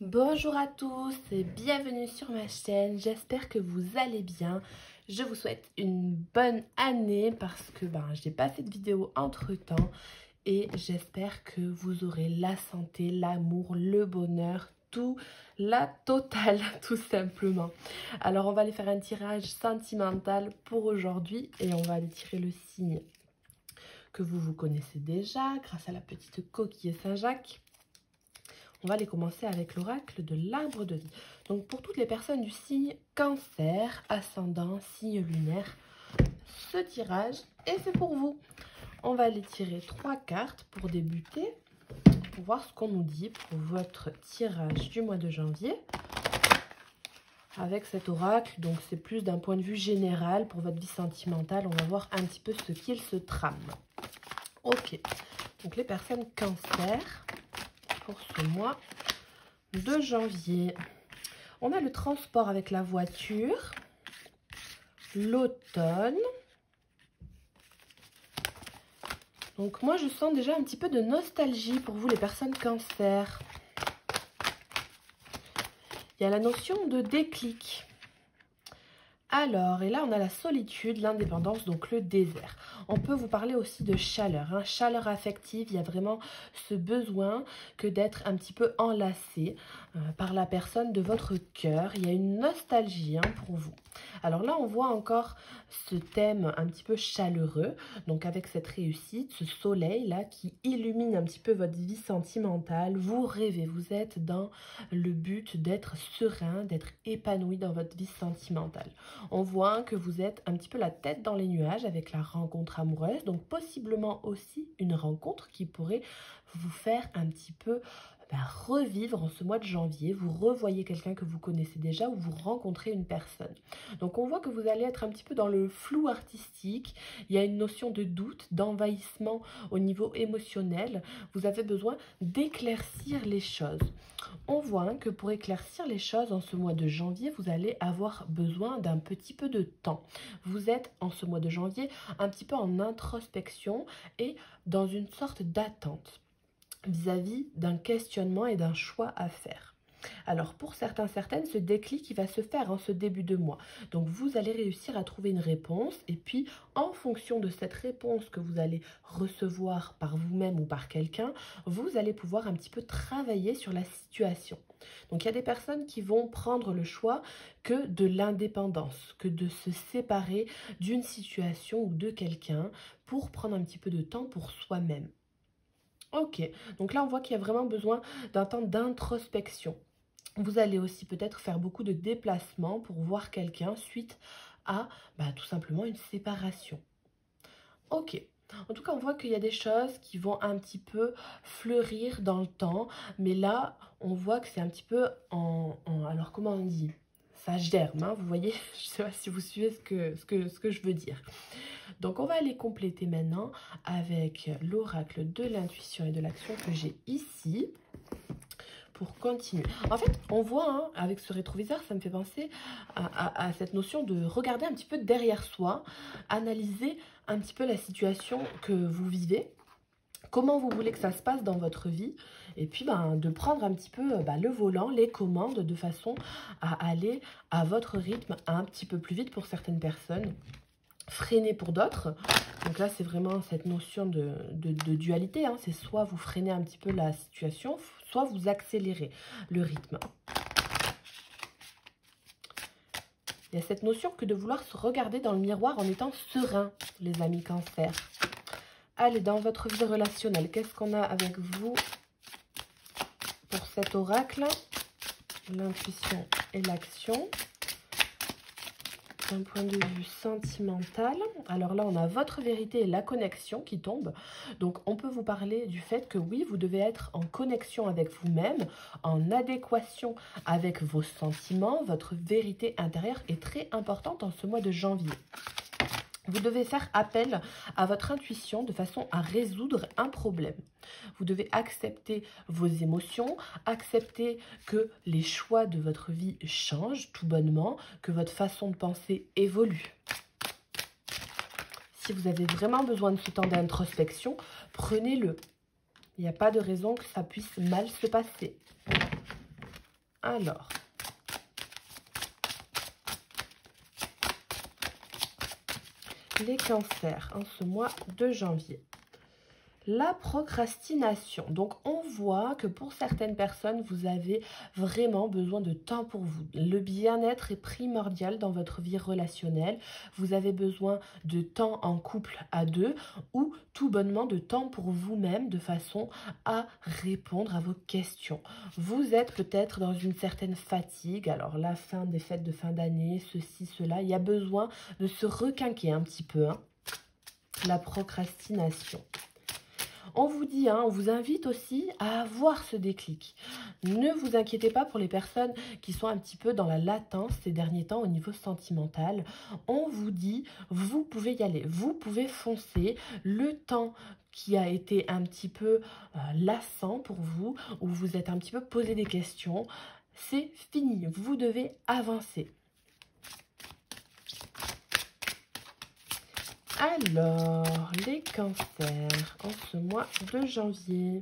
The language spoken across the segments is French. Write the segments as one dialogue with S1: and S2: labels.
S1: Bonjour à tous et bienvenue sur ma chaîne, j'espère que vous allez bien. Je vous souhaite une bonne année parce que j'ai pas fait de vidéo entre temps et j'espère que vous aurez la santé, l'amour, le bonheur, tout, la totale tout simplement. Alors on va aller faire un tirage sentimental pour aujourd'hui et on va aller tirer le signe que vous connaissez déjà grâce à la petite coquille Saint-Jacques. On va aller commencer avec l'oracle de l'arbre de vie. Donc pour toutes les personnes du signe Cancer, ascendant, signe lunaire, ce tirage est fait pour vous. On va aller tirer 3 cartes pour débuter, pour voir ce qu'on nous dit pour votre tirage du mois de janvier. Avec cet oracle, donc c'est plus d'un point de vue général pour votre vie sentimentale. On va voir un petit peu ce qu'il se trame. Ok, donc les personnes Cancer pour ce mois de janvier. On a le transport avec la voiture, l'automne. Donc moi je sens déjà un petit peu de nostalgie pour vous les personnes Cancer. Il y a la notion de déclic. Alors, et là on a la solitude, l'indépendance, donc le désert. On peut vous parler aussi de chaleur, hein, chaleur affective. Il y a vraiment ce besoin que d'être un petit peu enlacé par la personne de votre cœur. Il y a une nostalgie pour vous. Alors là, on voit encore ce thème un petit peu chaleureux. Donc avec cette réussite, ce soleil là qui illumine un petit peu votre vie sentimentale. Vous rêvez, vous êtes dans le but d'être serein, d'être épanoui dans votre vie sentimentale. On voit que vous êtes un petit peu la tête dans les nuages avec la rencontre amoureuse. Donc possiblement aussi une rencontre qui pourrait vous faire un petit peu revivre en ce mois de janvier. Vous revoyez quelqu'un que vous connaissez déjà ou vous rencontrez une personne. Donc on voit que vous allez être un petit peu dans le flou artistique. Il y a une notion de doute, d'envahissement au niveau émotionnel. Vous avez besoin d'éclaircir les choses. On voit que pour éclaircir les choses en ce mois de janvier, vous allez avoir besoin d'un petit peu de temps. Vous êtes en ce mois de janvier un petit peu en introspection et dans une sorte d'attente vis-à-vis d'un questionnement et d'un choix à faire. Alors pour certains, certaines, ce déclic il va se faire en ce début de mois. Donc vous allez réussir à trouver une réponse et puis en fonction de cette réponse que vous allez recevoir par vous-même ou par quelqu'un, vous allez pouvoir un petit peu travailler sur la situation. Donc il y a des personnes qui vont prendre le choix que de l'indépendance, que de se séparer d'une situation ou de quelqu'un pour prendre un petit peu de temps pour soi-même. Ok, donc là on voit qu'il y a vraiment besoin d'un temps d'introspection. Vous allez aussi peut-être faire beaucoup de déplacements pour voir quelqu'un suite à tout simplement une séparation. Ok, en tout cas on voit qu'il y a des choses qui vont un petit peu fleurir dans le temps, mais là on voit que c'est un petit peu alors comment on dit ? Ça germe, hein, vous voyez, je ne sais pas si vous suivez ce que je veux dire. Donc on va aller compléter maintenant avec l'oracle de l'intuition et de l'action que j'ai ici pour continuer. En fait, on voit avec ce rétroviseur, ça me fait penser à cette notion de regarder un petit peu derrière soi, analyser un petit peu la situation que vous vivez, comment vous voulez que ça se passe dans votre vie, et puis de prendre un petit peu le volant, les commandes, de façon à aller à votre rythme un petit peu plus vite pour certaines personnes, freiner pour d'autres. Donc là, c'est vraiment cette notion de dualité. C'est soit vous freinez un petit peu la situation, soit vous accélérez le rythme. Il y a cette notion que de vouloir se regarder dans le miroir en étant serein, les amis Cancer. Allez, dans votre vie relationnelle, qu'est-ce qu'on a avec vous pour cet oracle? L'intuition et l'action. D'un point de vue sentimental, alors là on a votre vérité et la connexion qui tombe. Donc on peut vous parler du fait que oui, vous devez être en connexion avec vous-même, en adéquation avec vos sentiments. Votre vérité intérieure est très importante en ce mois de janvier. Vous devez faire appel à votre intuition de façon à résoudre un problème. Vous devez accepter vos émotions, accepter que les choix de votre vie changent tout bonnement, que votre façon de penser évolue. Si vous avez vraiment besoin de ce temps d'introspection, prenez-le. Il n'y a pas de raison que ça puisse mal se passer. Alors, les cancers en ce mois de janvier. La procrastination. Donc, on voit que pour certaines personnes, vous avez vraiment besoin de temps pour vous. Le bien-être est primordial dans votre vie relationnelle. Vous avez besoin de temps en couple à deux ou tout bonnement de temps pour vous-même de façon à répondre à vos questions. Vous êtes peut-être dans une certaine fatigue. Alors, la fin des fêtes de fin d'année, ceci, cela, il y a besoin de se requinquer un petit peu, hein. La procrastination. On vous dit, on vous invite aussi à avoir ce déclic. Ne vous inquiétez pas pour les personnes qui sont un petit peu dans la latence ces derniers temps au niveau sentimental. On vous dit, vous pouvez y aller, vous pouvez foncer. Le temps qui a été un petit peu lassant pour vous, où vous êtes un petit peu posé des questions, c'est fini. Vous devez avancer. Alors, les cancers en ce mois de janvier.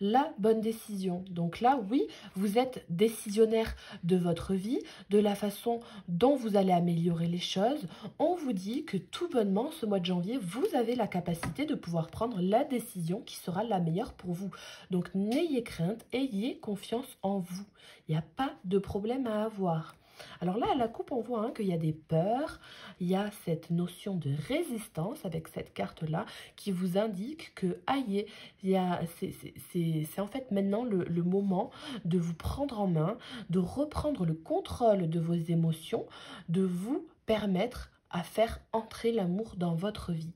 S1: La bonne décision. Donc là, oui, vous êtes décisionnaire de votre vie, de la façon dont vous allez améliorer les choses. On vous dit que tout bonnement, ce mois de janvier, vous avez la capacité de pouvoir prendre la décision qui sera la meilleure pour vous. Donc n'ayez crainte, ayez confiance en vous. Il n'y a pas de problème à avoir. Alors là, à la coupe, on voit qu'il y a des peurs, il y a cette notion de résistance avec cette carte-là qui vous indique que, aïe, c'est en fait maintenant le moment de vous prendre en main, de reprendre le contrôle de vos émotions, de vous permettre à faire entrer l'amour dans votre vie.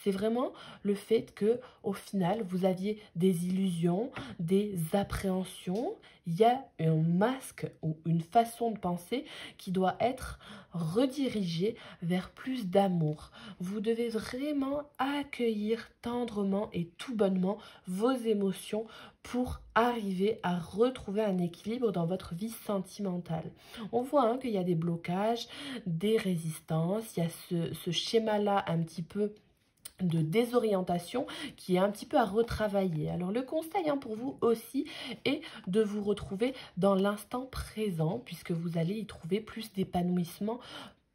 S1: C'est vraiment le fait que, au final, vous aviez des illusions, des appréhensions. Il y a un masque ou une façon de penser qui doit être redirigée vers plus d'amour. Vous devez vraiment accueillir tendrement et tout bonnement vos émotions pour arriver à retrouver un équilibre dans votre vie sentimentale. On voit qu'il y a des blocages, des résistances, il y a ce schéma-là un petit peu de désorientation qui est un petit peu à retravailler. Alors le conseil pour vous aussi est de vous retrouver dans l'instant présent puisque vous allez y trouver plus d'épanouissement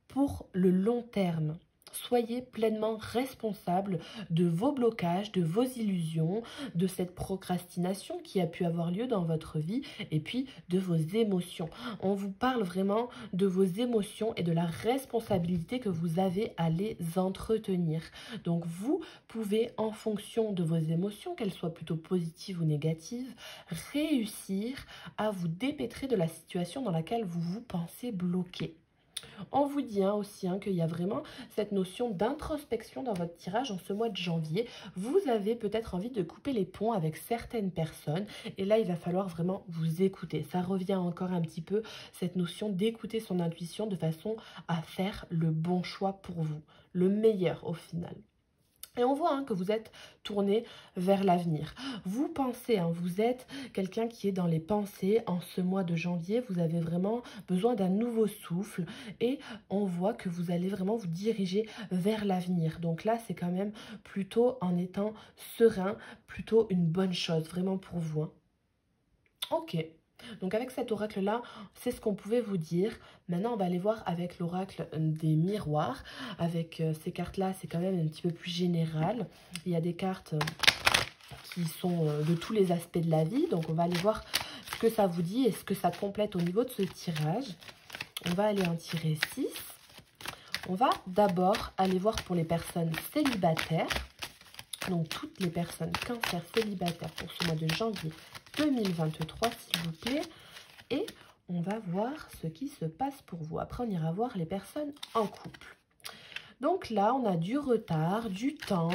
S1: pour le long terme. Soyez pleinement responsable de vos blocages, de vos illusions, de cette procrastination qui a pu avoir lieu dans votre vie et puis de vos émotions. On vous parle vraiment de vos émotions et de la responsabilité que vous avez à les entretenir. Donc vous pouvez, en fonction de vos émotions, qu'elles soient plutôt positives ou négatives, réussir à vous dépêtrer de la situation dans laquelle vous vous pensez bloqué. On vous dit aussi qu'il y a vraiment cette notion d'introspection dans votre tirage en ce mois de janvier. Vous avez peut-être envie de couper les ponts avec certaines personnes et là, il va falloir vraiment vous écouter. Ça revient encore un petit peu, cette notion d'écouter son intuition de façon à faire le bon choix pour vous, le meilleur au final. Et on voit que vous êtes tourné vers l'avenir. Vous pensez, vous êtes quelqu'un qui est dans les pensées en ce mois de janvier. Vous avez vraiment besoin d'un nouveau souffle et on voit que vous allez vraiment vous diriger vers l'avenir. Donc là, c'est quand même plutôt en étant serein, plutôt une bonne chose vraiment pour vous. Ok. Donc avec cet oracle-là, c'est ce qu'on pouvait vous dire. Maintenant, on va aller voir avec l'oracle des miroirs. Avec ces cartes-là, c'est quand même un petit peu plus général. Il y a des cartes qui sont de tous les aspects de la vie. Donc on va aller voir ce que ça vous dit et ce que ça complète au niveau de ce tirage. On va aller en tirer 6. On va d'abord aller voir pour les personnes célibataires. Donc toutes les personnes cancer célibataires pour ce mois de janvier 2023, s'il vous plaît. Et on va voir ce qui se passe pour vous. Après, on ira voir les personnes en couple. Donc là, on a du retard, du temps.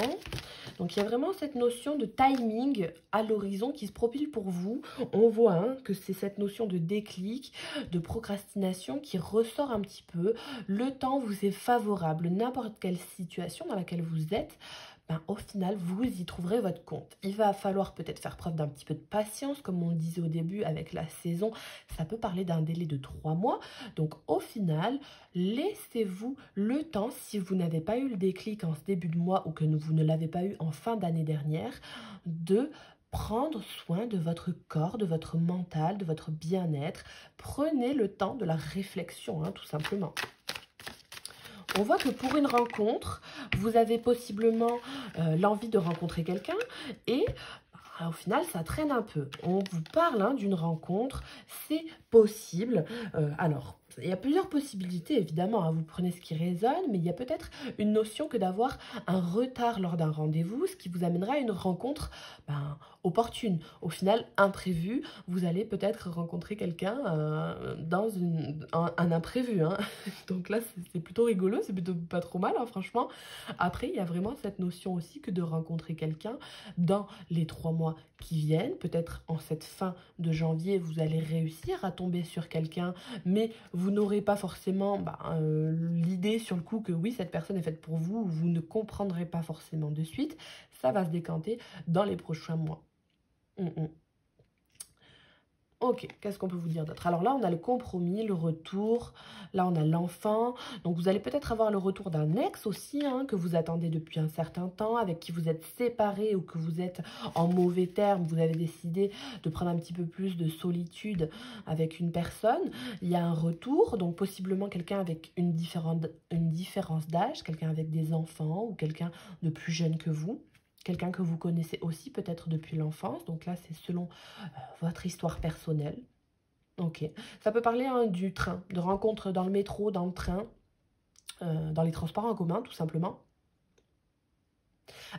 S1: Donc il y a vraiment cette notion de timing à l'horizon qui se profile pour vous. On voit que c'est cette notion de déclic, de procrastination qui ressort un petit peu. Le temps vous est favorable. N'importe quelle situation dans laquelle vous êtes, au final, vous y trouverez votre compte. Il va falloir peut-être faire preuve d'un petit peu de patience, comme on le disait au début avec la saison. Ça peut parler d'un délai de 3 mois. Donc, au final, laissez-vous le temps, si vous n'avez pas eu le déclic en ce début de mois ou que vous ne l'avez pas eu en fin d'année dernière, de prendre soin de votre corps, de votre mental, de votre bien-être. Prenez le temps de la réflexion, hein, tout simplement. On voit que pour une rencontre, vous avez possiblement l'envie de rencontrer quelqu'un et au final, ça traîne un peu. On vous parle hein, d'une rencontre, c'est possible. Alors, il y a plusieurs possibilités, évidemment. Hein, vous prenez ce qui résonne, mais il y a peut-être une notion que d'avoir un retard lors d'un rendez-vous, ce qui vous amènera à une rencontre opportune. Au final, imprévue, vous allez peut-être rencontrer quelqu'un dans un imprévu. Hein. Donc là, c'est plutôt rigolo, c'est plutôt pas trop mal, hein, franchement. Après, il y a vraiment cette notion aussi que de rencontrer quelqu'un dans les 3 mois qui viennent. Peut-être en cette fin de janvier, vous allez réussir à tomber sur quelqu'un, mais vous n'aurez pas forcément l'idée sur le coup que oui, cette personne est faite pour vous, vous ne comprendrez pas forcément de suite. Ça va se décanter dans les prochains mois. Ok, qu'est-ce qu'on peut vous dire d'autre? Alors là, on a le compromis, le retour. Là, on a l'enfant. Donc, vous allez peut-être avoir le retour d'un ex aussi, hein, que vous attendez depuis un certain temps, avec qui vous êtes séparés ou que vous êtes en mauvais termes. Vous avez décidé de prendre un petit peu plus de solitude avec une personne. Il y a un retour, donc possiblement quelqu'un avec une différence d'âge, quelqu'un avec des enfants ou quelqu'un de plus jeune que vous. Quelqu'un que vous connaissez aussi peut-être depuis l'enfance. Donc là, c'est selon votre histoire personnelle. Ok. Ça peut parler hein, du train, de rencontres dans le métro, dans le train, dans les transports en commun, tout simplement.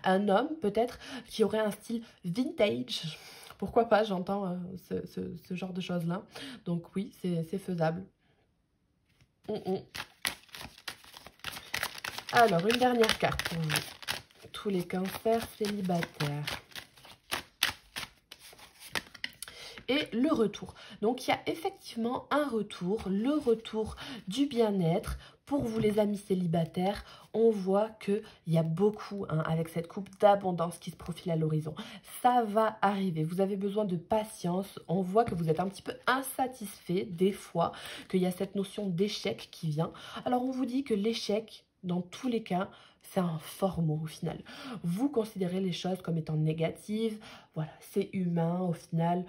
S1: Un homme, peut-être, qui aurait un style vintage. Pourquoi pas, j'entends ce genre de choses-là. Donc oui, c'est faisable. Alors, une dernière carte pour vous. Tous les cancers célibataires. Et le retour. Donc, il y a effectivement un retour, le retour du bien-être. Pour vous, les amis célibataires, on voit qu'il y a beaucoup, hein, avec cette coupe d'abondance qui se profile à l'horizon. Ça va arriver. Vous avez besoin de patience. On voit que vous êtes un petit peu insatisfait des fois, qu'il y a cette notion d'échec qui vient. Alors, on vous dit que l'échec, dans tous les cas, c'est un fort mot au final. Vous considérez les choses comme étant négatives. Voilà, c'est humain au final.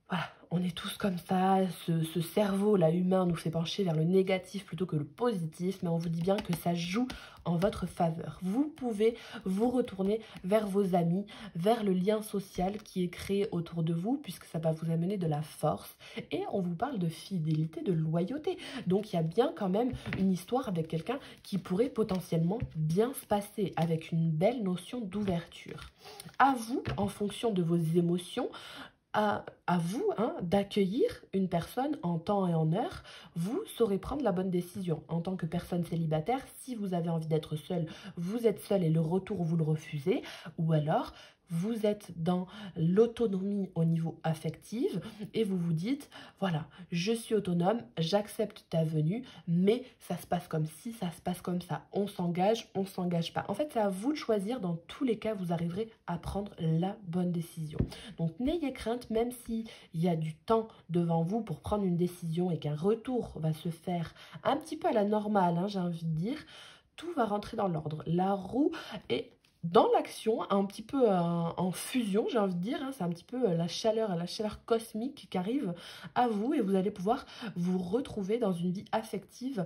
S1: Voilà, on est tous comme ça, ce cerveau-là humain nous fait pencher vers le négatif plutôt que le positif, mais on vous dit bien que ça joue en votre faveur. Vous pouvez vous retourner vers vos amis, vers le lien social qui est créé autour de vous, puisque ça va vous amener de la force. Et on vous parle de fidélité, de loyauté. Donc il y a bien quand même une histoire avec quelqu'un qui pourrait potentiellement bien se passer, avec une belle notion d'ouverture. À vous, en fonction de vos émotions, à vous hein, d'accueillir une personne en temps et en heure, vous saurez prendre la bonne décision. En tant que personne célibataire, si vous avez envie d'être seul, vous êtes seul et le retour, vous le refusez. Ou alors, vous êtes dans l'autonomie au niveau affectif et vous vous dites, voilà, je suis autonome, j'accepte ta venue, mais ça se passe comme ci, ça se passe comme ça. On s'engage pas. En fait, c'est à vous de choisir. Dans tous les cas, vous arriverez à prendre la bonne décision. Donc, n'ayez crainte, même s'il y a du temps devant vous pour prendre une décision et qu'un retour va se faire un petit peu à la normale, hein, j'ai envie de dire, tout va rentrer dans l'ordre. La roue est dans l'action, un petit peu en fusion, j'ai envie de dire, hein, c'est un petit peu la chaleur cosmique qui arrive à vous et vous allez pouvoir vous retrouver dans une vie affective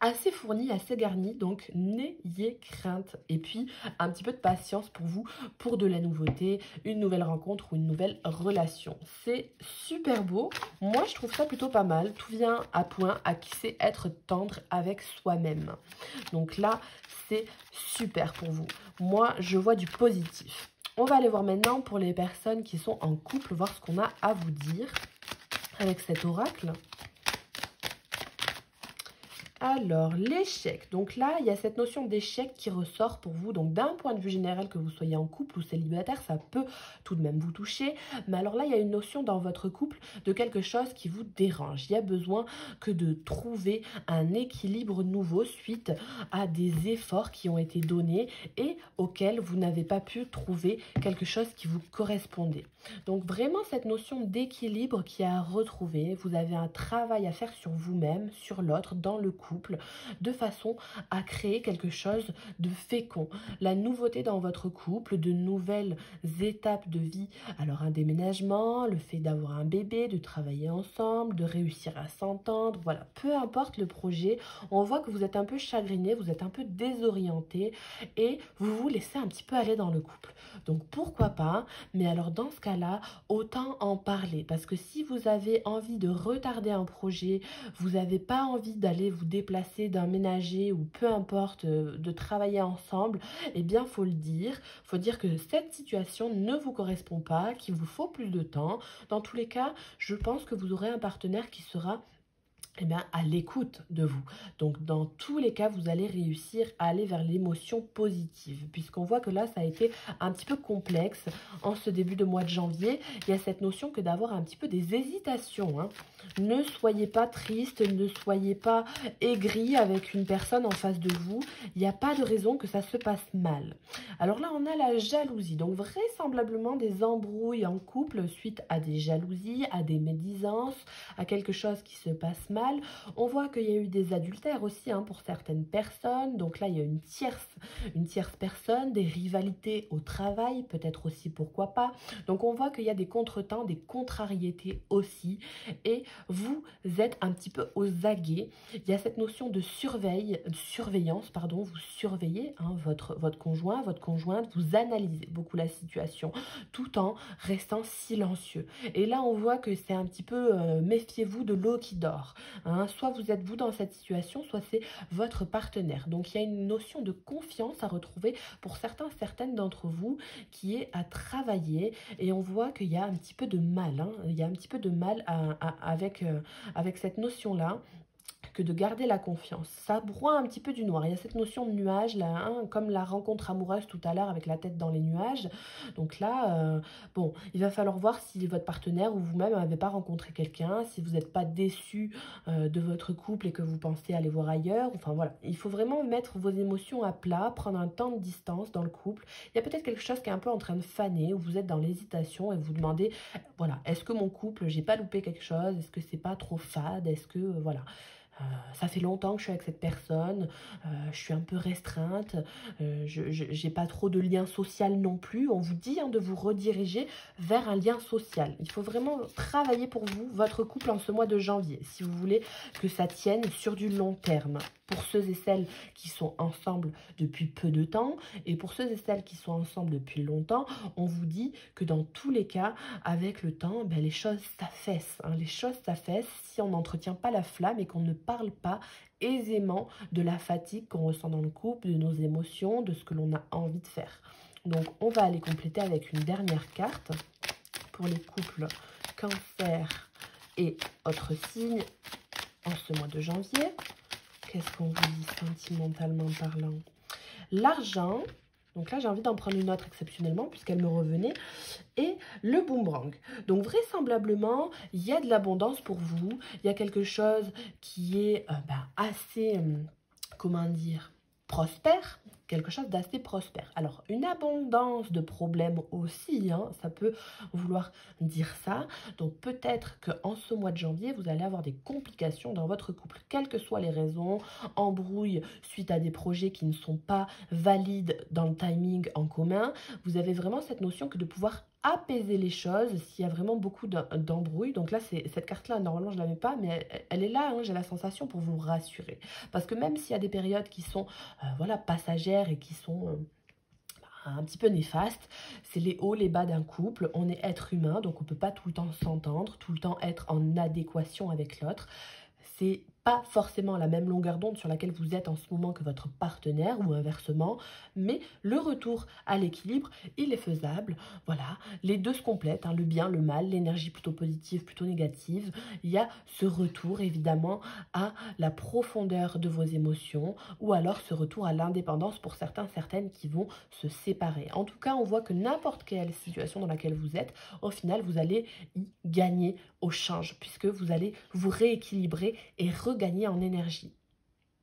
S1: assez fournie, assez garnie, donc n'ayez crainte. Et puis, un petit peu de patience pour vous, pour de la nouveauté, une nouvelle rencontre ou une nouvelle relation. C'est super beau. Moi, je trouve ça plutôt pas mal. Tout vient à point à qui sait être tendre avec soi-même. Donc là, c'est super pour vous. Moi, je vois du positif. On va aller voir maintenant pour les personnes qui sont en couple, voir ce qu'on a à vous dire avec cet oracle. Alors, l'échec. Donc là, il y a cette notion d'échec qui ressort pour vous. Donc, d'un point de vue général, que vous soyez en couple ou célibataire, ça peut tout de même vous toucher. Mais alors là, il y a une notion dans votre couple de quelque chose qui vous dérange. Il y a besoin que de trouver un équilibre nouveau suite à des efforts qui ont été donnés et auxquels vous n'avez pas pu trouver quelque chose qui vous correspondait. Donc, vraiment, cette notion d'équilibre qui est à retrouver. Vous avez un travail à faire sur vous-même, sur l'autre, dans le couple. couple de façon à créer quelque chose de fécond. La nouveauté dans votre couple, de nouvelles étapes de vie. Alors un déménagement, le fait d'avoir un bébé, de travailler ensemble, de réussir à s'entendre, voilà, peu importe le projet, on voit que vous êtes un peu chagriné, vous êtes un peu désorienté et vous vous laissez un petit peu aller dans le couple. Donc pourquoi pas, mais alors dans ce cas-là, autant en parler parce que si vous avez envie de retarder un projet, vous n'avez pas envie d'aller vous déplacer, d'emménager ou peu importe, de travailler ensemble, eh bien faut le dire, faut dire que cette situation ne vous correspond pas, qu'il vous faut plus de temps. Dans tous les cas, je pense que vous aurez un partenaire qui sera à l'écoute de vous. Donc, dans tous les cas, vous allez réussir à aller vers l'émotion positive, puisqu'on voit que là, ça a été un petit peu complexe en ce début de mois de janvier. Il y a cette notion que d'avoir un petit peu des hésitations, hein. Ne soyez pas triste, ne soyez pas aigri avec une personne en face de vous. Il n'y a pas de raison que ça se passe mal. Alors là, on a la jalousie. Donc, vraisemblablement, des embrouilles en couple suite à des jalousies, à des médisances, à quelque chose qui se passe mal. On voit qu'il y a eu des adultères aussi, hein, pour certaines personnes. Donc là, il y a une tierce personne, des rivalités au travail, peut-être aussi, pourquoi pas. Donc on voit qu'il y a des contretemps, des contrariétés aussi. Et vous êtes un petit peu aux aguets. Il y a cette notion de surveillance, pardon. Vous surveillez, hein, votre conjoint, votre conjointe. Vous analysez beaucoup la situation tout en restant silencieux. Et là, on voit que c'est un petit peu méfiez-vous de l'eau qui dort. Hein, soit vous êtes vous dans cette situation, soit c'est votre partenaire. Donc il y a une notion de confiance à retrouver pour certaines d'entre vous qui est à travailler. Et on voit qu'il y a un petit peu de mal, hein, il y a un petit peu de mal avec cette notion-là, que de garder la confiance. Ça broie un petit peu du noir. Il y a cette notion de nuage, là, hein, comme la rencontre amoureuse tout à l'heure avec la tête dans les nuages. Donc là, bon, il va falloir voir si votre partenaire ou vous-même n'avez pas rencontré quelqu'un, si vous n'êtes pas déçu de votre couple et que vous pensez aller voir ailleurs. Enfin voilà, il faut vraiment mettre vos émotions à plat, prendre un temps de distance dans le couple. Il y a peut-être quelque chose qui est un peu en train de faner, où vous êtes dans l'hésitation et vous demandez, voilà, est-ce que mon couple, j'ai pas loupé quelque chose? Est-ce que c'est pas trop fade? Est-ce que, voilà. Ça fait longtemps que je suis avec cette personne, je suis un peu restreinte, j'ai pas trop de lien social non plus. On vous dit, hein, de vous rediriger vers un lien social. Il faut vraiment travailler pour vous, votre couple en ce mois de janvier, si vous voulez que ça tienne sur du long terme. Pour ceux et celles qui sont ensemble depuis peu de temps et pour ceux et celles qui sont ensemble depuis longtemps, on vous dit que dans tous les cas, avec le temps, ben, les choses s'affaissent. Hein, les choses s'affaissent si on n'entretient pas la flamme et qu'on ne parle pas aisément de la fatigue qu'on ressent dans le couple, de nos émotions, de ce que l'on a envie de faire. Donc, on va aller compléter avec une dernière carte pour les couples Cancer et autres signes en ce mois de janvier. Qu'est-ce qu'on vous dit sentimentalement parlant? L'argent, donc là j'ai envie d'en prendre une autre exceptionnellement puisqu'elle me revenait, et le boomerang. Donc vraisemblablement, il y a de l'abondance pour vous, il y a quelque chose qui est assez, comment dire, prospère, quelque chose d'assez prospère. Alors, une abondance de problèmes aussi, hein, ça peut vouloir dire ça. Donc, peut-être qu'en ce mois de janvier, vous allez avoir des complications dans votre couple, quelles que soient les raisons, embrouille suite à des projets qui ne sont pas valides dans le timing en commun. Vous avez vraiment cette notion que de pouvoir apaiser les choses s'il y a vraiment beaucoup d'embrouilles. Donc là, cette carte-là, normalement, je ne l'avais pas, mais elle est là, hein, j'ai la sensation pour vous rassurer. Parce que même s'il y a des périodes qui sont voilà, passagères et qui sont un petit peu néfastes, c'est les hauts, les bas d'un couple. On est être humain, donc on ne peut pas tout le temps s'entendre, tout le temps être en adéquation avec l'autre. C'est pas forcément la même longueur d'onde sur laquelle vous êtes en ce moment que votre partenaire ou inversement, mais le retour à l'équilibre, il est faisable. Voilà, les deux se complètent, hein, le bien, le mal, l'énergie plutôt positive, plutôt négative. Il y a ce retour évidemment à la profondeur de vos émotions ou alors ce retour à l'indépendance pour certains, certaines qui vont se séparer. En tout cas, on voit que n'importe quelle situation dans laquelle vous êtes, au final, vous allez y gagner au change puisque vous allez vous rééquilibrer et regagner en énergie.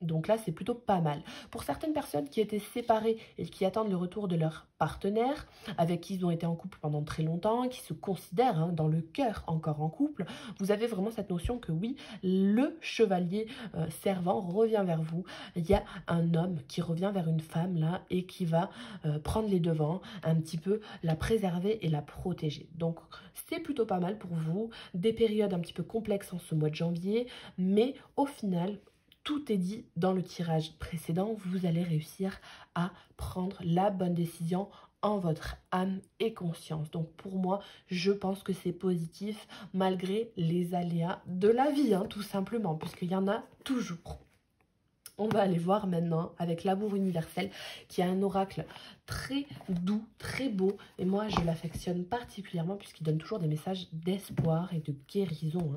S1: Donc là, c'est plutôt pas mal. Pour certaines personnes qui étaient séparées et qui attendent le retour de leur partenaire, avec qui ils ont été en couple pendant très longtemps, qui se considèrent dans le cœur encore en couple, vous avez vraiment cette notion que oui, le chevalier servant revient vers vous. Il y a un homme qui revient vers une femme là et qui va prendre les devants, un petit peu la préserver et la protéger. Donc c'est plutôt pas mal pour vous. Des périodes un petit peu complexes en ce mois de janvier, mais au final, tout est dit dans le tirage précédent, vous allez réussir à prendre la bonne décision en votre âme et conscience. Donc pour moi, je pense que c'est positif malgré les aléas de la vie, tout simplement, puisqu'il y en a toujours. On va aller voir maintenant avec l'amour universel, qui est un oracle très doux, très beau. Et moi, je l'affectionne particulièrement puisqu'il donne toujours des messages d'espoir et de guérison.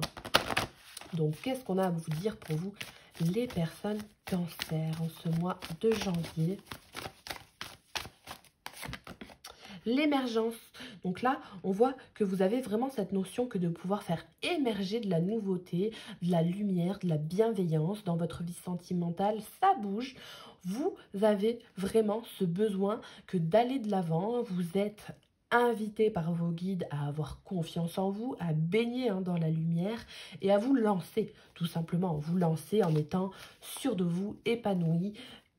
S1: Donc, qu'est-ce qu'on a à vous dire pour vous, les personnes cancer, en ce mois de janvier? L'émergence. Donc là, on voit que vous avez vraiment cette notion que de pouvoir faire émerger de la nouveauté, de la lumière, de la bienveillance dans votre vie sentimentale. Ça bouge. Vous avez vraiment ce besoin que d'aller de l'avant. Vous êtes invité par vos guides à avoir confiance en vous, à baigner dans la lumière et à vous lancer, tout simplement. Vous lancer en étant sûr de vous, épanoui,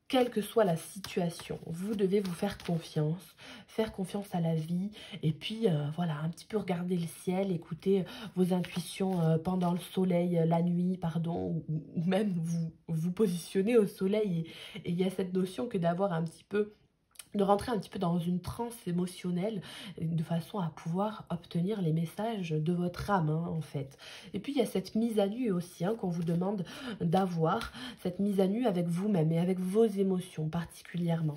S1: quelle que soit la situation. Vous devez vous faire confiance à la vie et puis voilà, un petit peu regarder le ciel, écouter vos intuitions pendant le soleil, la nuit, pardon, ou même vous positionner au soleil. Et il y a cette notion que d'avoir un petit peu de rentrer un petit peu dans une transe émotionnelle de façon à pouvoir obtenir les messages de votre âme en fait. Et puis il y a cette mise à nu aussi qu'on vous demande d'avoir, cette mise à nu avec vous-même et avec vos émotions particulièrement.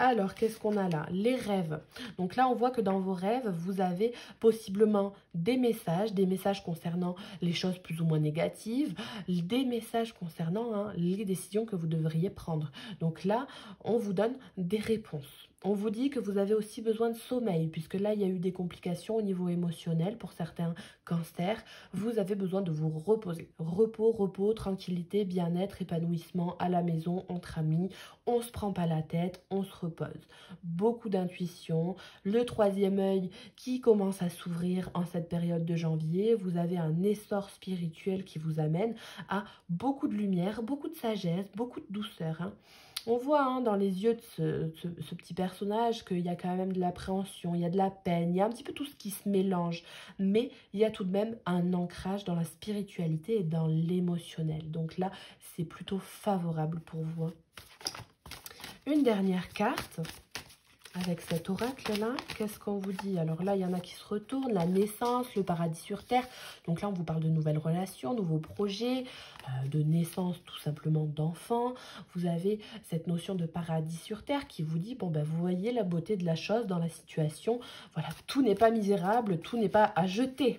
S1: Alors, qu'est-ce qu'on a là? Les rêves. Donc là, on voit que dans vos rêves, vous avez possiblement des messages concernant les choses plus ou moins négatives, des messages concernant les décisions que vous devriez prendre. Donc là, on vous donne des réponses. On vous dit que vous avez aussi besoin de sommeil, puisque là, il y a eu des complications au niveau émotionnel pour certains cancers. Vous avez besoin de vous reposer. Repos, tranquillité, bien-être, épanouissement à la maison, entre amis. On ne se prend pas la tête, on se repose. Beaucoup d'intuition. Le troisième œil qui commence à s'ouvrir en cette période de janvier. Vous avez un essor spirituel qui vous amène à beaucoup de lumière, beaucoup de sagesse, beaucoup de douceur. On voit dans les yeux de ce petit personnage qu'il y a quand même de l'appréhension, il y a de la peine, il y a un petit peu tout ce qui se mélange. Mais il y a tout de même un ancrage dans la spiritualité et dans l'émotionnel. Donc là, c'est plutôt favorable pour vous. Une dernière carte. Avec cet oracle-là, qu'est-ce qu'on vous dit? Alors là, il y en a qui se retournent, la naissance, le paradis sur terre. Donc là, on vous parle de nouvelles relations, nouveaux projets, de naissance tout simplement d'enfants. Vous avez cette notion de paradis sur terre qui vous dit, bon ben vous voyez la beauté de la chose dans la situation. Voilà, tout n'est pas misérable, tout n'est pas à jeter.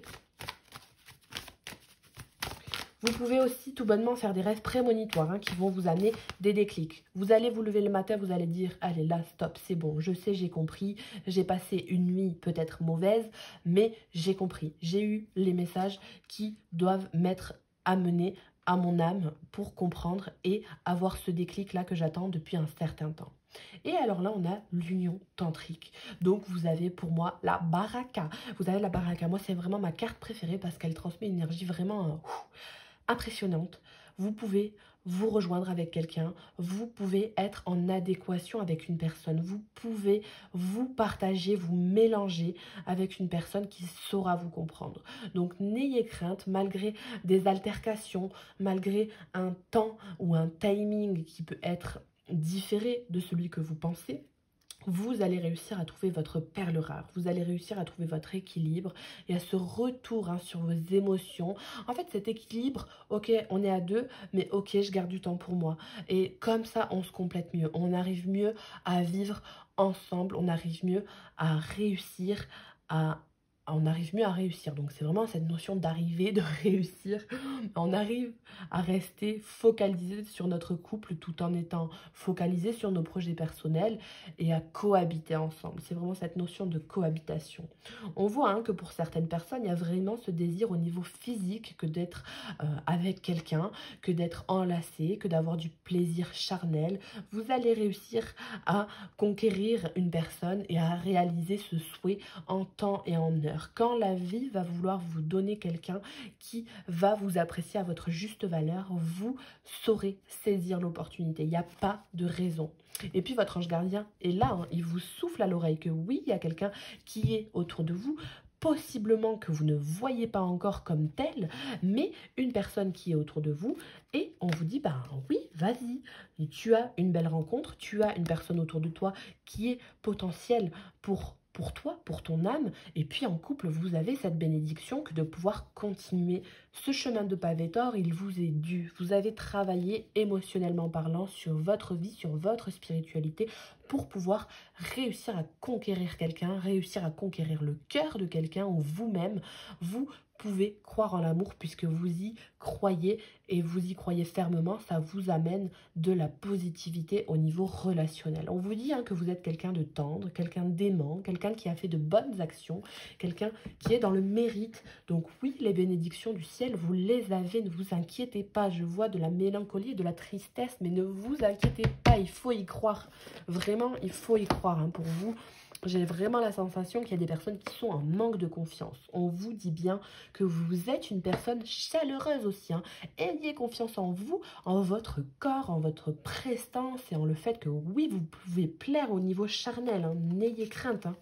S1: Vous pouvez aussi tout bonnement faire des rêves prémonitoires qui vont vous amener des déclics. Vous allez vous lever le matin, vous allez dire « Allez là, stop, c'est bon, je sais, j'ai compris. J'ai passé une nuit peut-être mauvaise, mais j'ai compris. J'ai eu les messages qui doivent m'être amenés à mon âme pour comprendre et avoir ce déclic-là que j'attends depuis un certain temps. » Et alors là, on a l'union tantrique. Donc, vous avez pour moi la baraka. Vous avez la baraka. Moi, c'est vraiment ma carte préférée parce qu'elle transmet une énergie vraiment impressionnante. Vous pouvez vous rejoindre avec quelqu'un, vous pouvez être en adéquation avec une personne, vous pouvez vous partager, vous mélanger avec une personne qui saura vous comprendre. Donc n'ayez crainte, malgré des altercations, malgré un temps ou un timing qui peut être différé de celui que vous pensez, vous allez réussir à trouver votre perle rare, vous allez réussir à trouver votre équilibre et à ce retour sur vos émotions. En fait, cet équilibre, ok, on est à deux, mais ok, je garde du temps pour moi. Et comme ça, on se complète mieux, on arrive mieux à vivre ensemble, on arrive mieux à réussir à on arrive mieux à réussir. Donc c'est vraiment cette notion d'arriver, de réussir. On arrive à rester focalisé sur notre couple tout en étant focalisé sur nos projets personnels et à cohabiter ensemble. C'est vraiment cette notion de cohabitation. On voit hein, que pour certaines personnes, il y a vraiment ce désir au niveau physique que d'être avec quelqu'un, que d'être enlacé, que d'avoir du plaisir charnel. Vous allez réussir à conquérir une personne et à réaliser ce souhait en temps et en heure. Quand la vie va vouloir vous donner quelqu'un qui va vous apprécier à votre juste valeur, vous saurez saisir l'opportunité. Il n'y a pas de raison. Et puis votre ange gardien est là, hein, il vous souffle à l'oreille que oui, il y a quelqu'un qui est autour de vous, possiblement que vous ne voyez pas encore comme tel, mais une personne qui est autour de vous, et on vous dit, bah oui, vas-y, tu as une belle rencontre, tu as une personne autour de toi qui est potentielle pour toi, pour ton âme, et puis en couple, vous avez cette bénédiction que de pouvoir continuer ce chemin de pavé d'or, il vous est dû. Vous avez travaillé émotionnellement parlant sur votre vie, sur votre spiritualité, pour pouvoir réussir à conquérir quelqu'un, réussir à conquérir le cœur de quelqu'un ou vous-même, vous pouvez croire en l'amour puisque vous y croyez et vous y croyez fermement, ça vous amène de la positivité au niveau relationnel. On vous dit hein, que vous êtes quelqu'un de tendre, quelqu'un d'aimant, quelqu'un qui a fait de bonnes actions, quelqu'un qui est dans le mérite. Donc oui, les bénédictions du ciel, vous les avez, ne vous inquiétez pas. Je vois de la mélancolie et de la tristesse, mais ne vous inquiétez pas, il faut y croire. Vraiment, il faut y croire hein, pour vous. J'ai vraiment la sensation qu'il y a des personnes qui sont en manque de confiance. On vous dit bien que vous êtes une personne chaleureuse aussi. Hein. Ayez confiance en vous, en votre corps, en votre prestance et en le fait que oui, vous pouvez plaire au niveau charnel. Hein. N'ayez crainte. Hein.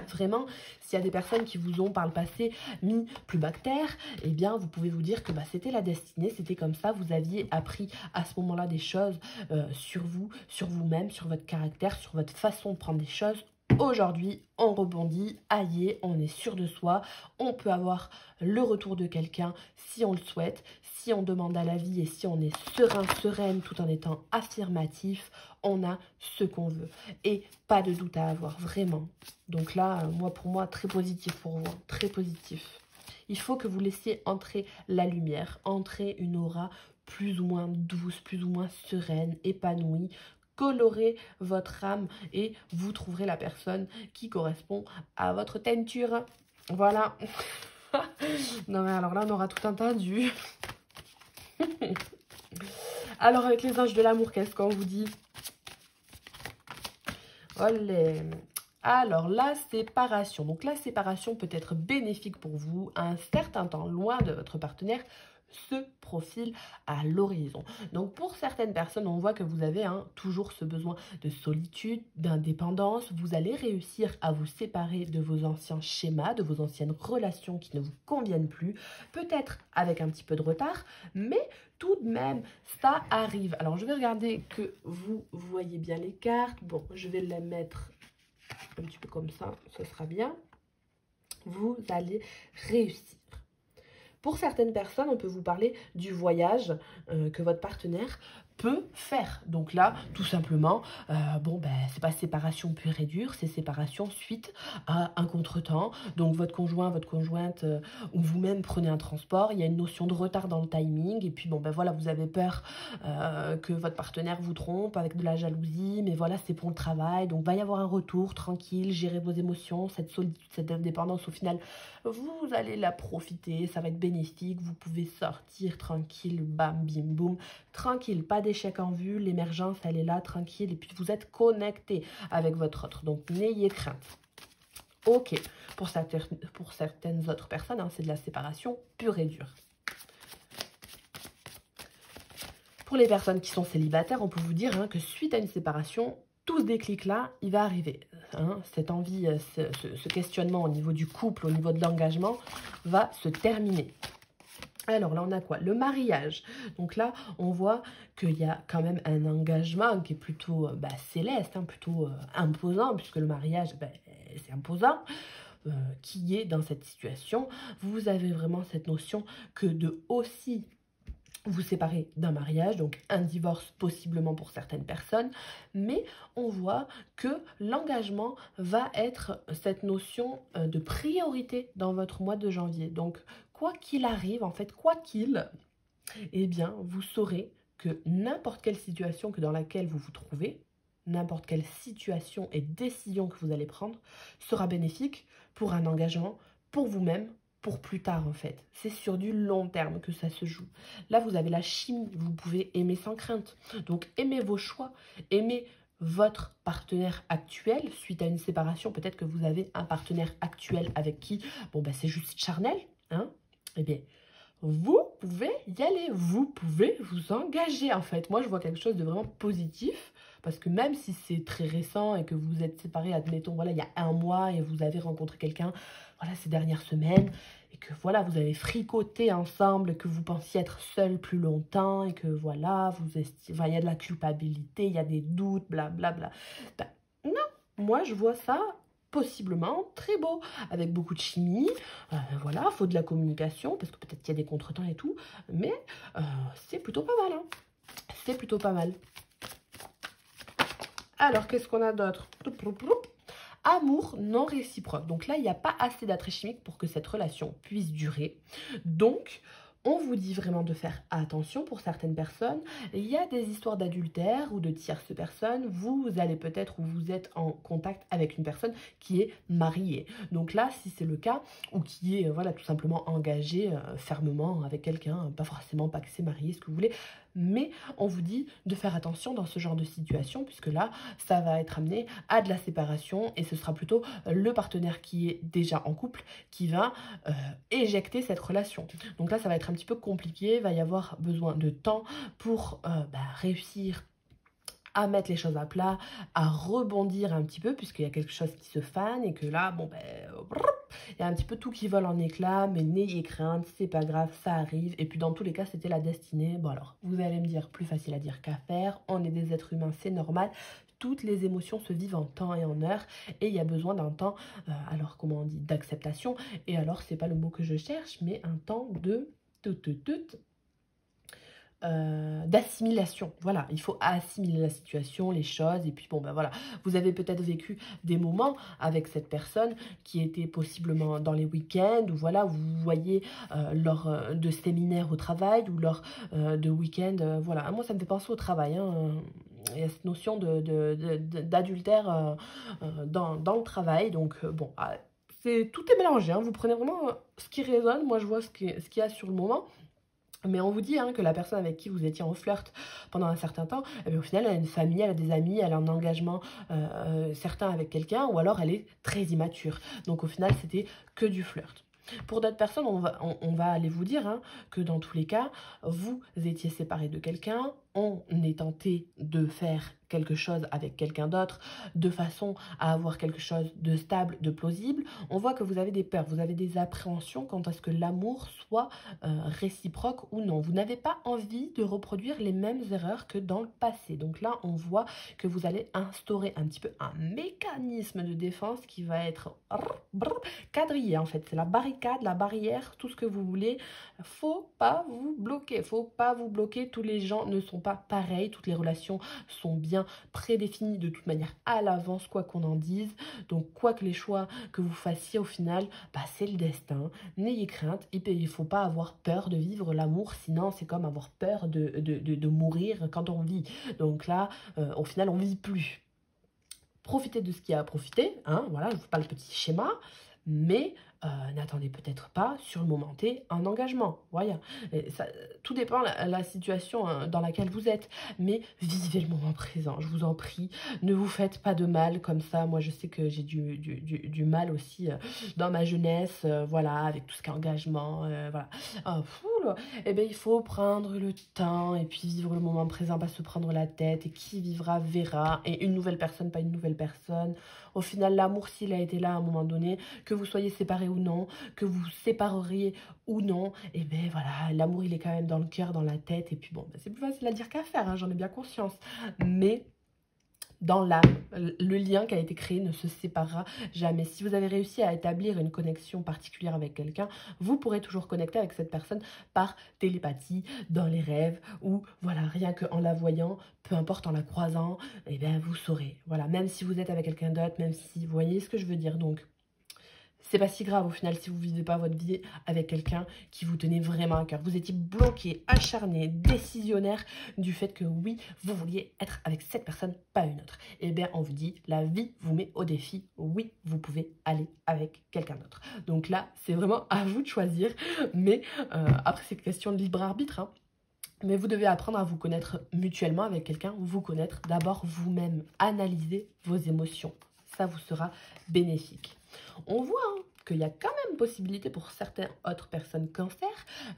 S1: Vraiment, s'il y a des personnes qui vous ont par le passé mis plus bas que terre, eh bien vous pouvez vous dire que bah, c'était la destinée, c'était comme ça, vous aviez appris à ce moment-là des choses sur vous, sur vous-même, sur votre caractère, sur votre façon de prendre des choses. Aujourd'hui, on rebondit, aïe, on est sûr de soi, on peut avoir le retour de quelqu'un si on le souhaite, si on demande à la vie et si on est serein, sereine tout en étant affirmatif, on a ce qu'on veut. Et pas de doute à avoir, vraiment. Donc là, pour moi, très positif pour vous, très positif. Il faut que vous laissiez entrer la lumière, entrer une aura plus ou moins douce, plus ou moins sereine, épanouie, colorez votre âme et vous trouverez la personne qui correspond à votre teinture. Voilà. Non mais alors là, on aura tout entendu. Alors avec les anges de l'amour, qu'est-ce qu'on vous dit? Olé. Alors, la séparation. Donc, la séparation peut être bénéfique pour vous un certain temps loin de votre partenaire se profile à l'horizon. Donc, pour certaines personnes, on voit que vous avez toujours ce besoin de solitude, d'indépendance. Vous allez réussir à vous séparer de vos anciens schémas, de vos anciennes relations qui ne vous conviennent plus. Peut-être avec un petit peu de retard, mais tout de même, ça arrive. Alors, je vais regarder que vous voyez bien les cartes. Bon, je vais les mettre un petit peu comme ça, ce sera bien. Vous allez réussir. Pour certaines personnes, on peut vous parler du voyage que votre partenaire peut faire. Donc là, tout simplement, c'est pas séparation pure et dure, c'est séparation suite à un contretemps. Donc votre conjoint, votre conjointe ou vous-même prenez un transport, il y a une notion de retard dans le timing et puis voilà, vous avez peur que votre partenaire vous trompe avec de la jalousie, mais voilà, c'est pour le travail. Donc va y avoir un retour tranquille, gérez vos émotions, cette solitude, cette indépendance au final, vous allez la profiter, ça va être bénéfique, vous pouvez sortir tranquille, bam, bim, boum, tranquille, pas d'échec en vue, l'émergence elle est là, tranquille, et puis vous êtes connecté avec votre autre, donc n'ayez crainte. Ok, pour certaines autres personnes, c'est de la séparation pure et dure. Pour les personnes qui sont célibataires, on peut vous dire que suite à une séparation, tout ce déclic-là, il va arriver. Cette envie, ce questionnement au niveau du couple, au niveau de l'engagement, va se terminer. Alors là, on a quoi? Le mariage. Donc là, on voit qu'il y a quand même un engagement qui est plutôt céleste, plutôt imposant, puisque le mariage, c'est imposant. Qui est dans cette situation. Vous avez vraiment cette notion que de aussi vous séparez d'un mariage, donc un divorce possiblement pour certaines personnes, mais on voit que l'engagement va être cette notion de priorité dans votre mois de janvier. Donc, quoi qu'il arrive, en fait, quoi qu'il, eh bien, vous saurez que n'importe quelle situation que dans laquelle vous vous trouvez, n'importe quelle situation et décision que vous allez prendre sera bénéfique pour un engagement, pour vous-même, pour plus tard en fait. C'est sur du long terme que ça se joue. Là, vous avez la chimie, vous pouvez aimer sans crainte. Donc, aimez vos choix, aimez votre partenaire actuel suite à une séparation. Peut-être que vous avez un partenaire actuel avec qui, bon, ben, c'est juste charnel, hein? Eh bien, vous pouvez y aller, vous pouvez vous engager en fait. Moi, je vois quelque chose de vraiment positif parce que même si c'est très récent et que vous êtes séparés, admettons, voilà, il y a un mois et vous avez rencontré quelqu'un, voilà, ces dernières semaines et que voilà, vous avez fricoté ensemble, que vous pensiez être seul plus longtemps et que voilà, il y a de la culpabilité, il y a des doutes, blablabla. Ben, non, moi, je vois ça possiblement très beau, avec beaucoup de chimie, voilà, il faut de la communication, parce que peut-être qu'il y a des contretemps et tout, mais c'est plutôt pas mal, hein. C'est plutôt pas mal. Alors, qu'est-ce qu'on a d'autre? Amour non réciproque. Donc là, il n'y a pas assez d'attrait chimique pour que cette relation puisse durer. Donc, on vous dit vraiment de faire attention pour certaines personnes. Il y a des histoires d'adultère ou de tierces personnes. Vous allez peut-être ou vous êtes en contact avec une personne qui est mariée. Donc là, si c'est le cas, ou qui est voilà, tout simplement engagé fermement avec quelqu'un, pas forcément pas que c'est marié, ce que vous voulez, mais on vous dit de faire attention dans ce genre de situation, puisque là, ça va être amené à de la séparation et ce sera plutôt le partenaire qui est déjà en couple qui va éjecter cette relation. Donc là, ça va être un petit peu compliqué, il va y avoir besoin de temps pour réussir à mettre les choses à plat, à rebondir un petit peu, puisqu'il y a quelque chose qui se fane et que là, bon, ben, il y a un petit peu tout qui vole en éclats, mais n'ayez crainte, c'est pas grave, ça arrive. Et puis dans tous les cas, c'était la destinée. Bon alors, vous allez me dire, plus facile à dire qu'à faire, on est des êtres humains, c'est normal. Toutes les émotions se vivent en temps et en heure et il y a besoin d'un temps, alors comment on dit, d'acceptation. Et alors, c'est pas le mot que je cherche, mais un temps de d'assimilation. Voilà, il faut assimiler la situation, les choses, et puis bon ben voilà, vous avez peut-être vécu des moments avec cette personne qui était possiblement dans les week-ends, ou voilà, vous voyez lors de séminaires au travail, ou lors de week-ends, voilà. Moi ça me fait penser au travail, hein. Il y a cette notion d'adultère dans le travail, donc bon, tout est mélangé, hein. Vous prenez vraiment ce qui résonne, moi je vois ce qu'il y a sur le moment. Mais on vous dit que la personne avec qui vous étiez en flirt pendant un certain temps, eh bien, au final, elle a une famille, elle a des amis, elle a un engagement certain avec quelqu'un, ou alors elle est très immature. Donc au final, c'était que du flirt. Pour d'autres personnes, on va aller vous dire que dans tous les cas, vous étiez séparés de quelqu'un, on est tenté de faire quelque chose avec quelqu'un d'autre de façon à avoir quelque chose de stable, de plausible. On voit que vous avez des peurs, vous avez des appréhensions quant à ce que l'amour soit réciproque ou non. Vous n'avez pas envie de reproduire les mêmes erreurs que dans le passé. Donc là, on voit que vous allez instaurer un petit peu un mécanisme de défense qui va être quadrillé en fait. C'est la barricade, la barrière, tout ce que vous voulez. Faut pas vous bloquer, faut pas vous bloquer. Tous les gens ne sont pas pareils, toutes les relations sont bien prédéfinies de toute manière à l'avance, quoi qu'on en dise. Donc quoi que les choix que vous fassiez au final, c'est le destin. N'ayez crainte, il ne faut pas avoir peur de vivre l'amour, sinon c'est comme avoir peur de mourir quand on vit. Donc là, au final, on ne vit plus. Profitez de ce qu'il y a à profiter, voilà, je ne vous fais pas le petit schéma, mais n'attendez peut-être pas sur le moment T un engagement. Voilà. Tout dépend de la situation dans laquelle vous êtes, mais vivez le moment présent, je vous en prie. Ne vous faites pas de mal comme ça. Moi, je sais que j'ai du mal aussi dans ma jeunesse, voilà, avec tout ce qui est engagement, voilà. Eh bien, il faut prendre le temps et puis vivre le moment présent, pas se prendre la tête. Et qui vivra verra. Et une nouvelle personne, pas une nouvelle personne. Au final, l'amour, s'il a été là à un moment donné, que vous soyez séparés ou non, que vous sépareriez ou non, et bien voilà, l'amour, il est quand même dans le cœur, dans la tête. Et puis bon, c'est plus facile à dire qu'à faire, j'en ai bien conscience. Mais dans l'âme. Le lien qui a été créé ne se séparera jamais. Si vous avez réussi à établir une connexion particulière avec quelqu'un, vous pourrez toujours connecter avec cette personne par télépathie, dans les rêves, ou voilà, rien qu'en la voyant, peu importe en la croisant, eh bien vous saurez. Voilà, même si vous êtes avec quelqu'un d'autre, même si vous voyez ce que je veux dire. Donc, c'est pas si grave au final si vous ne vivez pas votre vie avec quelqu'un qui vous tenait vraiment à cœur. Vous étiez bloqué, acharné, décisionnaire du fait que oui, vous vouliez être avec cette personne, pas une autre. Eh bien, on vous dit, la vie vous met au défi. Oui, vous pouvez aller avec quelqu'un d'autre. Donc là, c'est vraiment à vous de choisir. Mais après, c'est question de libre arbitre, hein. Mais vous devez apprendre à vous connaître mutuellement avec quelqu'un, vous connaître d'abord vous-même, analyser vos émotions. Ça vous sera bénéfique. On voit qu'il y a quand même possibilité pour certaines autres personnes cancer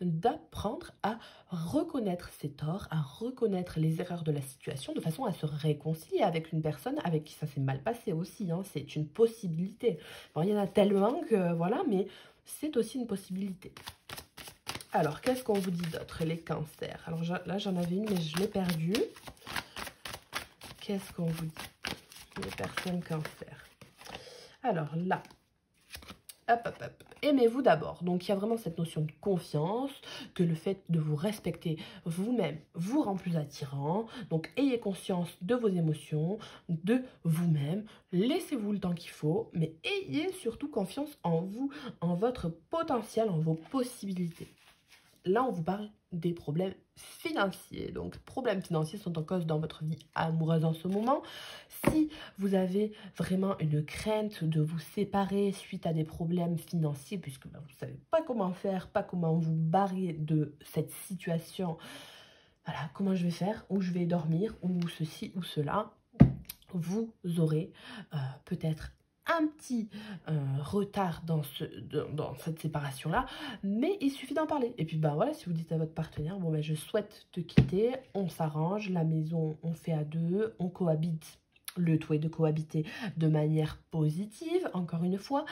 S1: d'apprendre à reconnaître ses torts, à reconnaître les erreurs de la situation de façon à se réconcilier avec une personne avec qui ça s'est mal passé aussi. Hein. C'est une possibilité. Bon, il y en a tellement que voilà, mais c'est aussi une possibilité. Alors, qu'est-ce qu'on vous dit d'autre, les cancers? Alors là, j'en avais une, mais je l'ai perdue. Qu'est-ce qu'on vous dit, les personnes cancer? Alors là, hop, hop, hop. Aimez-vous d'abord. Donc, il y a vraiment cette notion de confiance, que le fait de vous respecter vous-même vous rend plus attirant. Donc, ayez conscience de vos émotions, de vous-même. Laissez-vous le temps qu'il faut, mais ayez surtout confiance en vous, en votre potentiel, en vos possibilités. Là, on vous parle des problèmes financiers. Donc, problèmes financiers sont en cause dans votre vie amoureuse en ce moment. Si vous avez vraiment une crainte de vous séparer suite à des problèmes financiers, puisque vous ne savez pas comment faire, pas comment vous barrer de cette situation, voilà, comment je vais faire, où je vais dormir, ou ceci ou cela, vous aurez peut-être un petit retard dans cette séparation-là, mais il suffit d'en parler. Et puis, ben voilà, si vous dites à votre partenaire, bon, ben je souhaite te quitter, on s'arrange, la maison, on fait à deux, on cohabite. Le tout est de cohabiter de manière positive, encore une fois,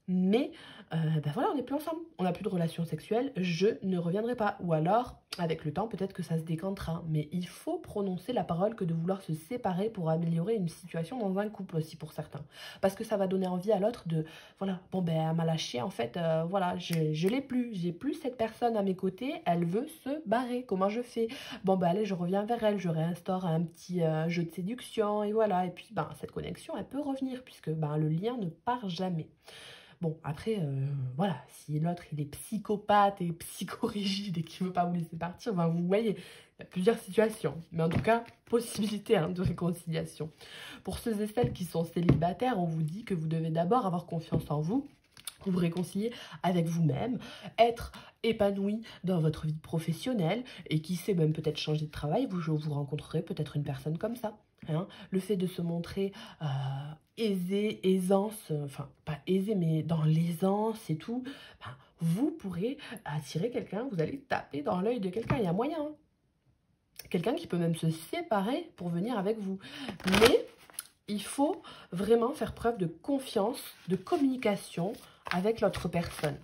S1: mais ben voilà, on n'est plus ensemble, on n'a plus de relation sexuelle, je ne reviendrai pas. Ou alors, avec le temps, peut-être que ça se décantera. Mais il faut prononcer la parole que de vouloir se séparer pour améliorer une situation dans un couple aussi pour certains. Parce que ça va donner envie à l'autre de, voilà, bon ben elle m'a lâché, en fait, voilà, je l'ai plus, j'ai plus cette personne à mes côtés, elle veut se barrer, comment je fais? Bon ben allez, je reviens vers elle, je réinstaure un petit jeu de séduction, et voilà. Et puis, ben, cette connexion, elle peut revenir, puisque ben, le lien ne part jamais. Bon, après, voilà, si l'autre, il est psychopathe et psychorigide et qu'il ne veut pas vous laisser partir, ben, vous voyez, il y a plusieurs situations. Mais en tout cas, possibilité de réconciliation. Pour ceux et celles qui sont célibataires, on vous dit que vous devez d'abord avoir confiance en vous, vous réconcilier avec vous-même, être épanoui dans votre vie professionnelle et qui sait même peut-être changer de travail, vous rencontrerez peut-être une personne comme ça. Hein. Le fait de se montrer aisé, aisance, enfin pas aisé mais dans l'aisance et tout, ben, vous pourrez attirer quelqu'un, vous allez taper dans l'œil de quelqu'un, il y a moyen. Hein. Quelqu'un qui peut même se séparer pour venir avec vous. Mais il faut vraiment faire preuve de confiance, de communication avec l'autre personne.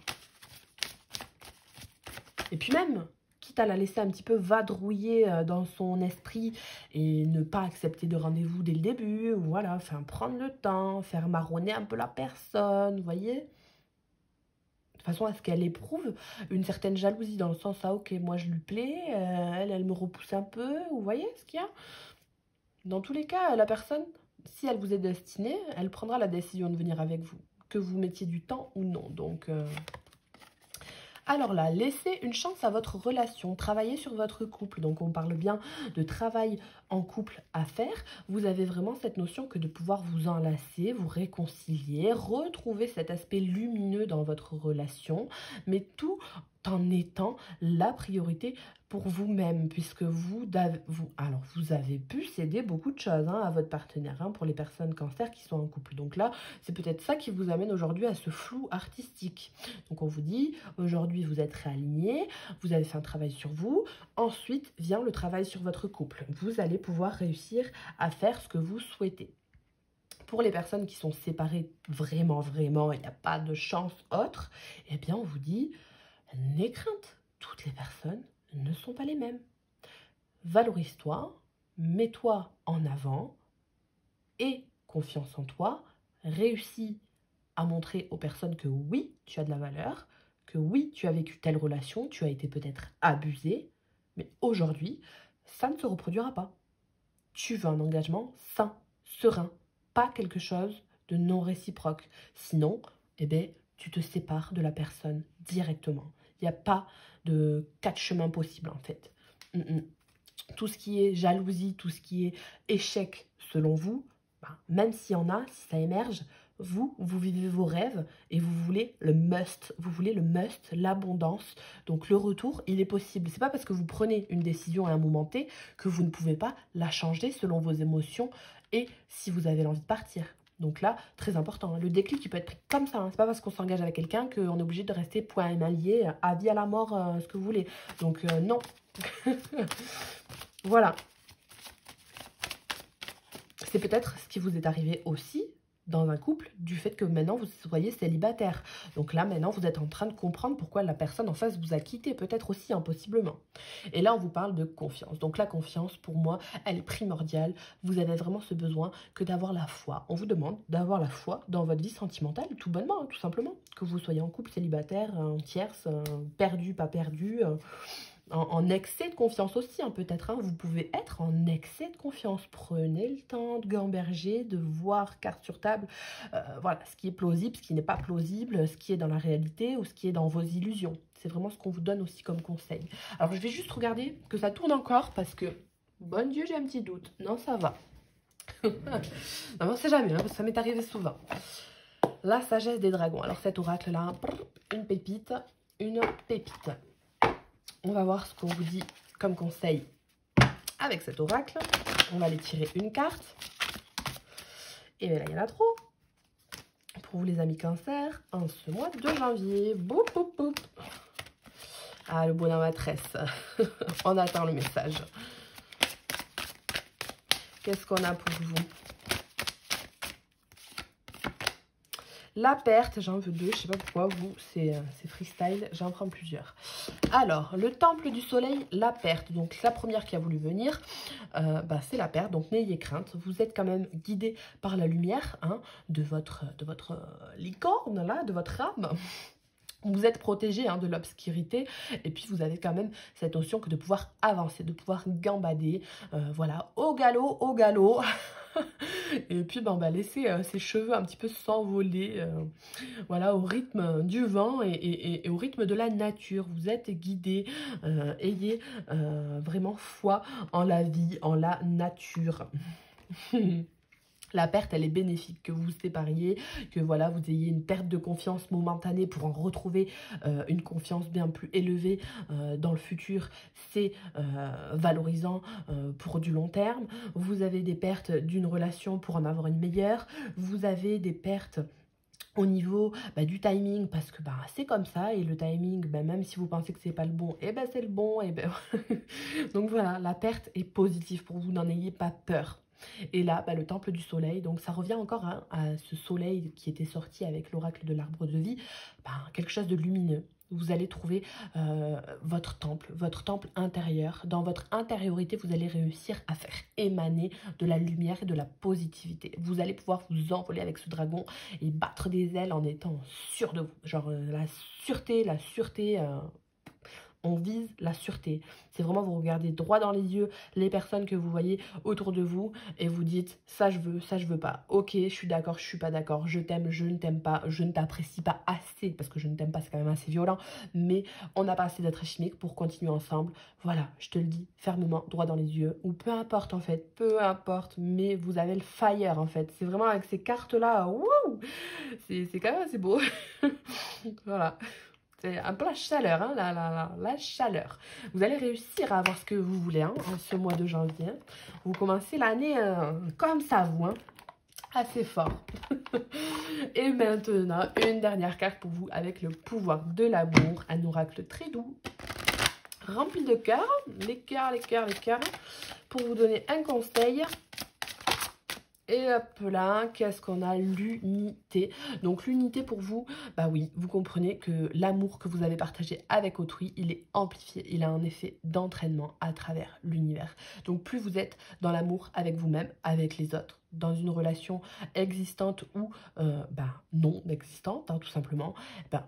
S1: Et puis même, quitte à la laisser un petit peu vadrouiller dans son esprit et ne pas accepter de rendez-vous dès le début, ou voilà, enfin, prendre le temps, faire marronner un peu la personne, vous voyez, de façon à ce qu'elle éprouve une certaine jalousie, dans le sens, ah ok, moi je lui plais, elle me repousse un peu, vous voyez ce qu'il y a? Dans tous les cas, la personne, si elle vous est destinée, elle prendra la décision de venir avec vous, que vous mettiez du temps ou non, donc... Alors là, laissez une chance à votre relation, travaillez sur votre couple. Donc on parle bien de travail en couple à faire. Vous avez vraiment cette notion que de pouvoir vous enlacer, vous réconcilier, retrouver cet aspect lumineux dans votre relation, mais tout en étant la priorité pour vous-même, puisque vous avez pu céder beaucoup de choses à votre partenaire, pour les personnes cancer qui sont en couple. Donc là, c'est peut-être ça qui vous amène aujourd'hui à ce flou artistique. Donc on vous dit, aujourd'hui vous êtes réaligné, vous avez fait un travail sur vous, ensuite vient le travail sur votre couple. Vous allez pouvoir réussir à faire ce que vous souhaitez. Pour les personnes qui sont séparées vraiment, il n'y a pas de chance autre, eh bien on vous dit, n'aie crainte, toutes les personnes ne sont pas les mêmes. Valorise-toi, mets-toi en avant, aie confiance en toi, réussis à montrer aux personnes que oui, tu as de la valeur, que oui, tu as vécu telle relation, tu as été peut-être abusé, mais aujourd'hui, ça ne se reproduira pas. Tu veux un engagement sain, serein, pas quelque chose de non réciproque. Sinon, eh bien, tu te sépares de la personne directement. Il n'y a pas de quatre chemins possibles en fait. Tout ce qui est jalousie, tout ce qui est échec selon vous, même s'il y en a, si ça émerge, vous vivez vos rêves et vous voulez le must, l'abondance. Donc le retour, il est possible. C'est pas parce que vous prenez une décision à un moment T que vous ne pouvez pas la changer selon vos émotions et si vous avez l'envie de partir. Donc là, très important, le déclic, il peut être pris comme ça. C'est pas parce qu'on s'engage avec quelqu'un qu'on est obligé de rester point et lié, à vie à la mort, ce que vous voulez. Donc non. Voilà. C'est peut-être ce qui vous est arrivé aussi dans un couple, du fait que maintenant vous soyez célibataire. Donc là, maintenant, vous êtes en train de comprendre pourquoi la personne en face vous a quitté, peut-être aussi impossiblement. Et là, on vous parle de confiance. Donc la confiance, pour moi, elle est primordiale. Vous avez vraiment ce besoin que d'avoir la foi. On vous demande d'avoir la foi dans votre vie sentimentale, tout bonnement, tout simplement. Que vous soyez en couple, célibataire, en tierce, perdu, pas perdu... En excès de confiance aussi, peut-être. Vous pouvez être en excès de confiance. Prenez le temps de gamberger, de voir carte sur table. Voilà, ce qui est plausible, ce qui n'est pas plausible, ce qui est dans la réalité ou ce qui est dans vos illusions. C'est vraiment ce qu'on vous donne aussi comme conseil. Alors, je vais juste regarder que ça tourne encore parce que, bon Dieu, j'ai un petit doute. Non, ça va. Non, on ne sait jamais, parce que ça m'est arrivé souvent. La sagesse des dragons. Alors, cet oracle-là, une pépite, une pépite. On va voir ce qu'on vous dit comme conseil avec cet oracle. On va aller tirer une carte. Et bien là, il y en a trop. Pour vous les amis cancer, en ce mois de janvier. Boum, boum, boum. Ah, le bonhomme à tresse. On attend le message. Qu'est-ce qu'on a pour vous? La perte, j'en veux deux, je sais pas pourquoi, vous, c'est freestyle, j'en prends plusieurs. Alors, le temple du soleil, la perte. Donc, la première qui a voulu venir, c'est la perte. Donc, n'ayez crainte. Vous êtes quand même guidé par la lumière de votre licorne, là, de votre âme. Vous êtes protégé de l'obscurité et puis vous avez quand même cette notion que de pouvoir avancer, de pouvoir gambader, voilà, au galop. Et puis laisser ses cheveux un petit peu s'envoler, voilà, au rythme du vent et au rythme de la nature. Vous êtes guidé, ayez vraiment foi en la vie, en la nature. La perte, elle est bénéfique, que vous vous sépariez, que voilà, vous ayez une perte de confiance momentanée pour en retrouver une confiance bien plus élevée dans le futur. C'est valorisant pour du long terme. Vous avez des pertes d'une relation pour en avoir une meilleure. Vous avez des pertes au niveau du timing, parce que c'est comme ça, et le timing, même si vous pensez que c'est pas le bon, c'est le bon, donc voilà, la perte est positive pour vous, n'en ayez pas peur. Et là, le temple du soleil, donc ça revient encore à ce soleil qui était sorti avec l'oracle de l'arbre de vie, quelque chose de lumineux. Vous allez trouver votre temple intérieur. Dans votre intériorité, vous allez réussir à faire émaner de la lumière et de la positivité. Vous allez pouvoir vous envoler avec ce dragon et battre des ailes en étant sûr de vous. Genre la sûreté, on vise la sûreté. C'est vraiment, vous regardez droit dans les yeux les personnes que vous voyez autour de vous et vous dites ça je veux pas. Ok, je suis d'accord, je suis pas d'accord, je t'aime, je ne t'aime pas, je ne t'apprécie pas assez, parce que je ne t'aime pas, c'est quand même assez violent, mais on n'a pas assez d'être chimique pour continuer ensemble. Voilà, je te le dis fermement, droit dans les yeux, ou peu importe en fait, peu importe, mais vous avez le fire en fait. C'est vraiment avec ces cartes là, wouh, c'est quand même assez beau. Voilà. C'est un peu la chaleur, la chaleur. Vous allez réussir à avoir ce que vous voulez en ce mois de janvier. Vous commencez l'année comme ça, vous, assez fort. Et maintenant, une dernière carte pour vous avec le pouvoir de l'amour, un oracle très doux, rempli de cœur, les cœurs, pour vous donner un conseil. Et hop là, qu'est-ce qu'on a? L'unité. Donc l'unité pour vous, oui, vous comprenez que l'amour que vous avez partagé avec autrui, il est amplifié. Il a un effet d'entraînement à travers l'univers. Donc plus vous êtes dans l'amour avec vous-même, avec les autres, dans une relation existante ou non existante, hein, tout simplement,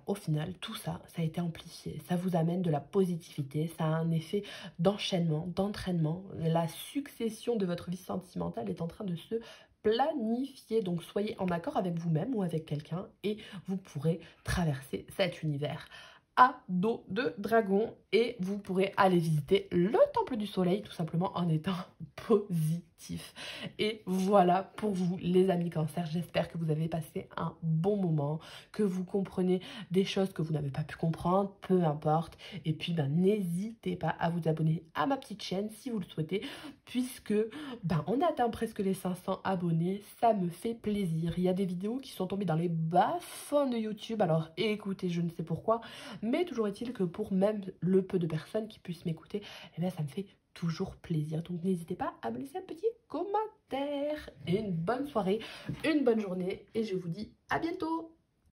S1: au final, tout ça, ça a été amplifié. Ça vous amène de la positivité, ça a un effet d'enchaînement, d'entraînement. La succession de votre vie sentimentale est en train de se planifier. Donc, soyez en accord avec vous-même ou avec quelqu'un et vous pourrez traverser cet univers à dos de dragon et vous pourrez aller visiter le temple du soleil tout simplement en étant positif. Et voilà pour vous les amis cancer, j'espère que vous avez passé un bon moment, que vous comprenez des choses que vous n'avez pas pu comprendre, peu importe. Et puis n'hésitez pas à vous abonner à ma petite chaîne si vous le souhaitez, puisque on atteint presque les 500 abonnés, ça me fait plaisir. Il y a des vidéos qui sont tombées dans les bas-fonds de YouTube, alors écoutez, je ne sais pourquoi, mais toujours est-il que pour même le peu de personnes qui puissent m'écouter, ça me fait toujours plaisir. Donc n'hésitez pas à me laisser un petit commentaire. Et une bonne soirée, une bonne journée. Et je vous dis à bientôt.